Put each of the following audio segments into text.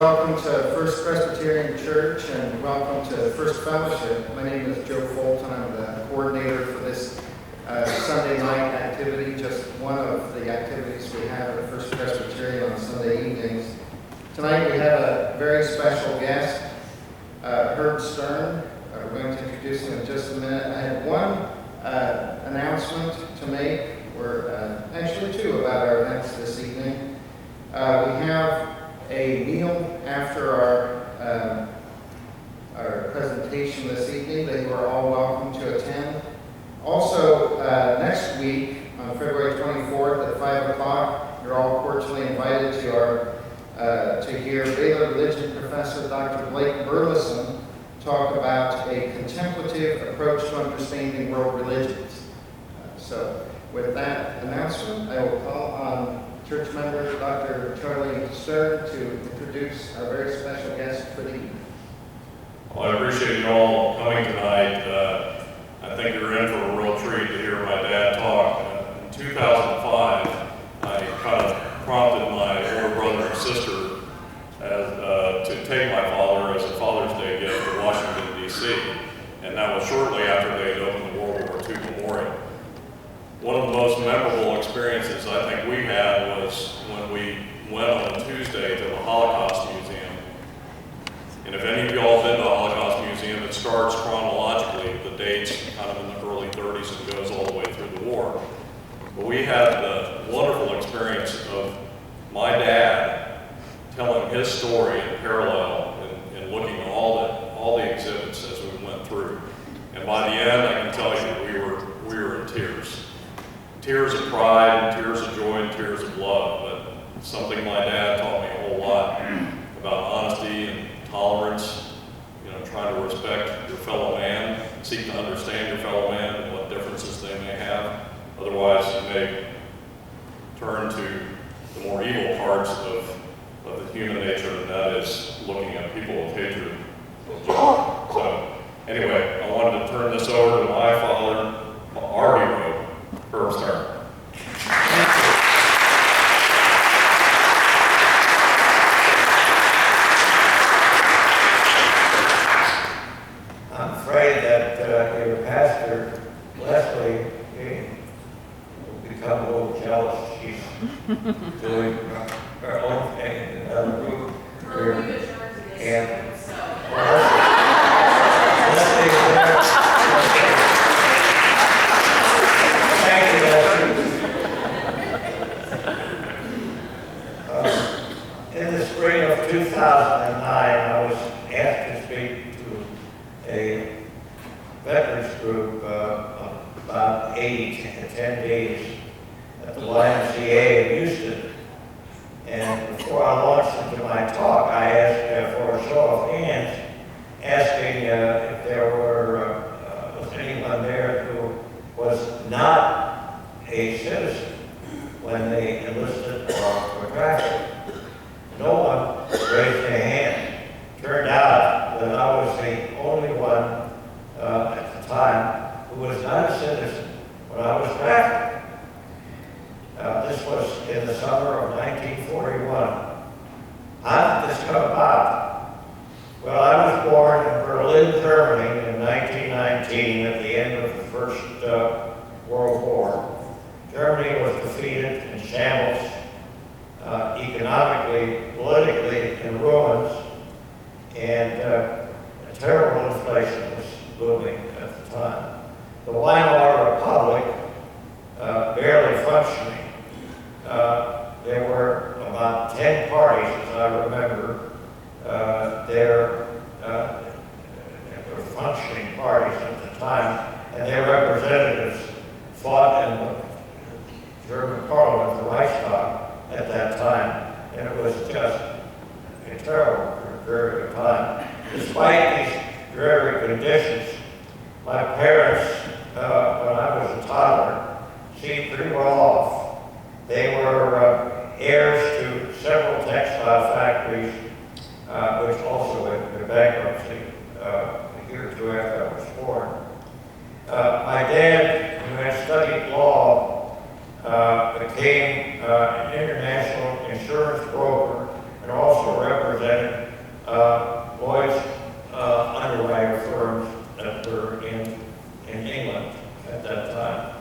Welcome to First Presbyterian Church and welcome to First Fellowship. My name is Joe Fulton. I'm the coordinator for this Sunday night activity, just one of the activities we have at First Presbyterian on Sunday evenings. Tonight we have a very special guest, Herb Stern. We're going to introduce him in just a minute. I have one announcement to make, or actually two, about our events this evening. We have a meal after our presentation this evening that you are all welcome to attend. Also, next week on February 24th at 5 o'clock, you're all cordially invited to hear Baylor Religion Professor Dr. Blake Burleson talk about a contemplative approach to understanding world religions. So, with that announcement, I will call on church member Dr. Charlie Stern to introduce our very special guest for the evening. Well, I appreciate you all coming tonight. I think you're in for a real treat to hear my dad talk. In 2005, I kind of prompted my older brother and sister to take my father as a Father's Day gift to Washington, D.C. And that was shortly after they had opened the World War II Memorial. One of the most memorable experiences I think we had was when we went on Tuesday to the Holocaust Museum. And if any of y'all have been to the Holocaust Museum, it starts chronologically, the dates kind of in the early 30s and goes all the way through the war. But we had the wonderful experience of my dad telling his story in parallel and looking at all the exhibits as we went through. And by the end, I can tell you, we were in tears. Tears of pride, tears of joy, and tears of love, but something my dad taught me a whole lot about honesty and tolerance, trying to respect your fellow man, seek to understand your fellow man and what differences they may have. Otherwise, you may turn to the more evil parts of the human nature, and that is looking at people with hatred. So, anyway, I wanted to turn this over to my father, our hero, Herb Stern. I'm afraid that your pastor, Leslie, will become a little jealous. She's doing her own thing in another group here. And in the spring of 2009, I was asked to speak to a veterans group of about 80 attendees at the YMCA in Houston. And before I launched into my talk, I asked for a show of hands, asking if there was anyone there who was not a citizen when they enlisted or were drafted. No one raised their hand. Turned out that I was the only one at the time who was not a citizen when I was drafted. This was in the summer of 1941. How did this come about? Well, I was born in Berlin, Germany in 1919 at the end of the First World War. Germany was defeated in shambles, economically, politically in ruins, and a terrible inflation was booming at the time. The Weimar Republic barely functioning. There were about 10 parties, as I remember. There were functioning parties at the time, and their representatives fought in the German parliament, the Reichstag, at that time, and it was just a terrible period of time. Despite these dreary conditions, my parents, when I was a toddler, seemed pretty well off. They were heirs to several textile factories, which also went into bankruptcy a year or two after I was born. My dad, who had studied law, became an international insurance broker and and also represented Lloyd's underwriter firms that were in England at that time.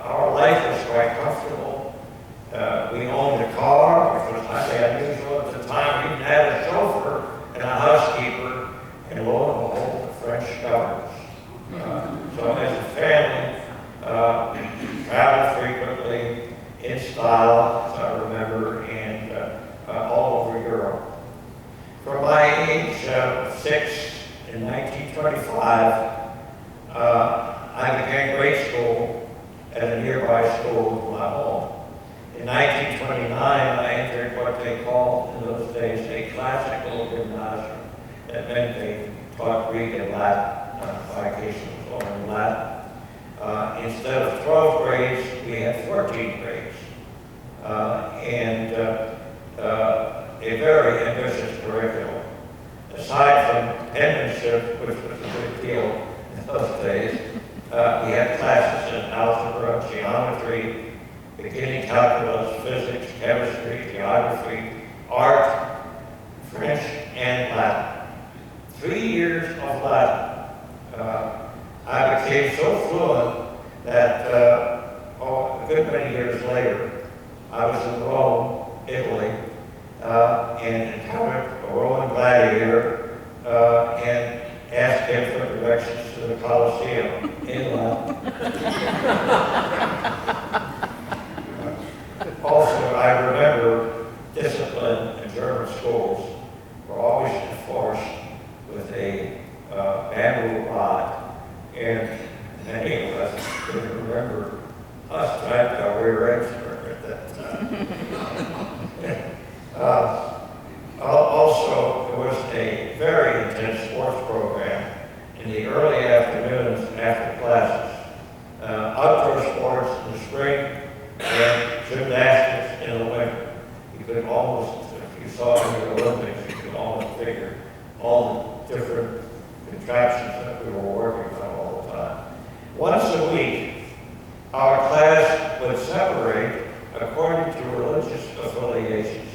Our life was quite comfortable. We owned a car, which was highly unusual at the time. We even had a chauffeur and a housekeeper, and lo and behold, the French governors. So as a family, traveled frequently in style, as I remember, and all over Europe. From my age of 6 in 1925, I began grade school at a nearby school with my home. In 1929, I entered what they called in those days a classical gymnasium. That meant they taught Greek and Latin, vocations or in Latin. Instead of 12 grades, we had 14 grades. And a very ambitious curriculum. Aside from penmanship, which was a big deal in those days, we had classes in algebra, geometry, beginning calculus, physics, chemistry, geography, art, French, and Latin. 3 years of Latin. I became so fluent that a good many years later, I was in Rome, Italy, and encountered a Roman gladiator and asked him for directions to the Colosseum in Latin. Also, I remember discipline in German schools were always enforced with a bamboo rod, and many of us can remember us trying to our rear ends at that time. Also, there was a very intense sports program in the early afternoons after classes. Outdoor sports in the spring and gymnastics in the winter. You could almost, if you saw in the Olympics, you could almost figure all the different contraptions that we were working on all the time. Once a week, our class would separate according to religious affiliations.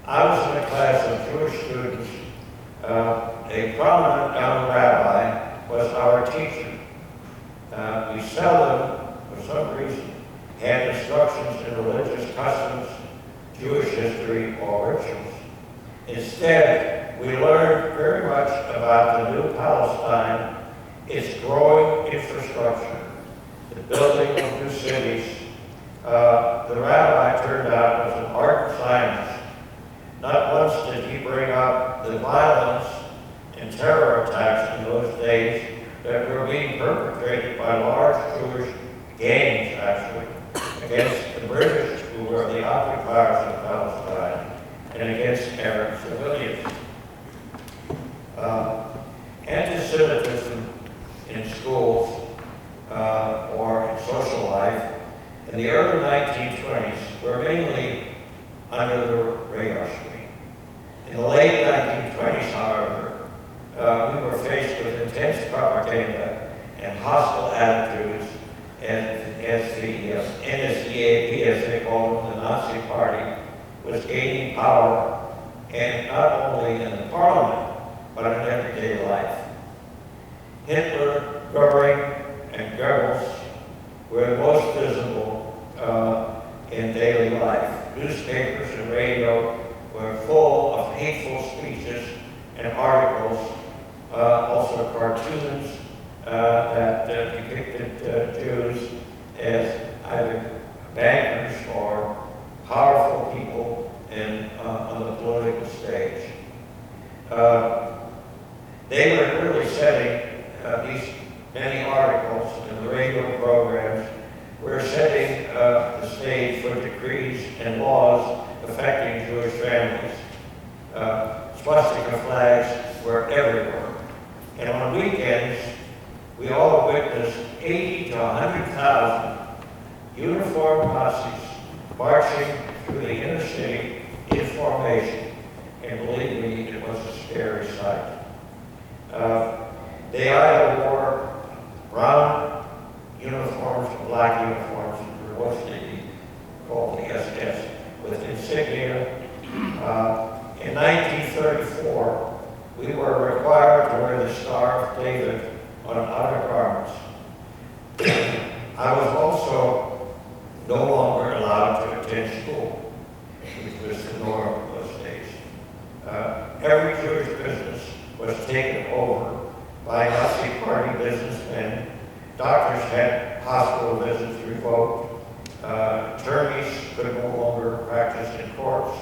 I was in a class of Jewish students. A prominent young rabbi was our teacher. We seldom, for some reason, had instructions in religious customs, Jewish history, or rituals. Instead, we learned very much about the new Palestine, its growing infrastructure, the building of new cities. The rabbi turned out as an ardent Zionist. Not once did he bring up the violence and terror attacks in those days that were being perpetrated by large Jewish gangs, actually, against the British, who were the occupiers of Palestine, and against Arab civilians. Anti-Semitism in schools or in social life in the early 1920s were mainly under the radar screen. In the late 1920s, however, we were faced with intense propaganda and hostile attitudes, and as the NSDAP, as they called it, the Nazi Party, was gaining power, and not only in the parliament, but in everyday life. Hitler, Goering, and Goebbels were most visible in daily life. Newspapers and radio were full of hateful speeches and articles, also cartoons that depicted Jews as either bankers or powerful people on the political stage. They were really setting these many articles and the radio programs were setting the stage for decrees and laws affecting Jewish families. Swastika flags were everywhere. And on weekends, we all witnessed 80 to 100,000 uniformed posses marching through the inner city in formation. And believe me, it was a scary sight. They either wore brown uniforms or black uniforms, or what they called every Jewish business was taken over by Nazi Party businessmen. Doctors had hospital visits revoked. Attorneys could no longer practice in courts.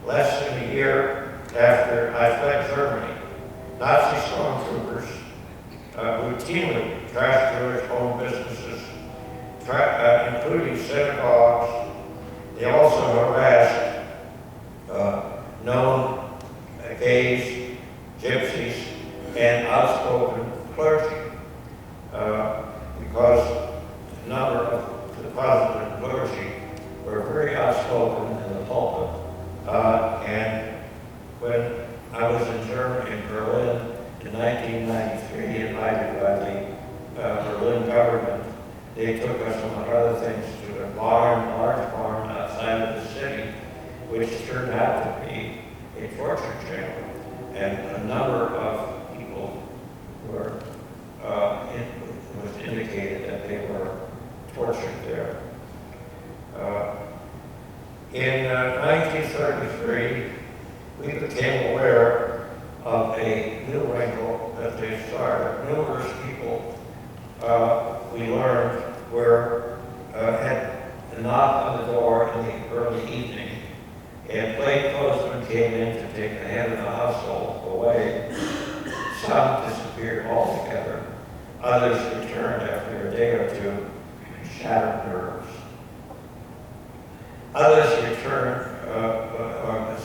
Less than a year after I fled Germany, Nazi stormtroopers routinely trashed Jewish-owned businesses, including synagogues. They also harassed known gays, gypsies, and outspoken clergy, because a number of the Protestant clergy were very outspoken in the pulpit. And when I was in Germany, in Berlin, in 1993, invited by the Berlin government, they took us, among other things, to a barn, large barn outside of the city, which turned out to be a torture jail. And a number of people were, it was indicated that they were tortured there. In 1933, we became aware of a new wrinkle that they started. Numerous people, we learned, had a knock on the door in the early evening, and plainclothesmen came in to take the head of the household away. Some disappeared altogether. Others returned after a day or two and shattered nerves. Others returned as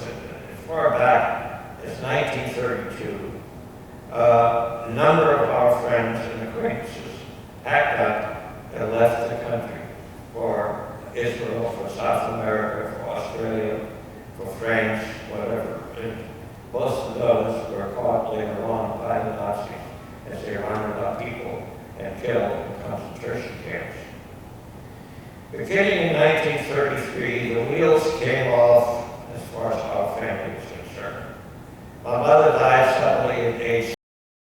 far back as 1932. A number of our friends and acquaintances packed up and left the country for Israel, for South America, for Australia, for France, whatever. And most of those were caught later on by the Nazis as they rounded up people and killed in concentration camps. Beginning in 1933, the wheels came off as far as our family was concerned. My mother died suddenly at age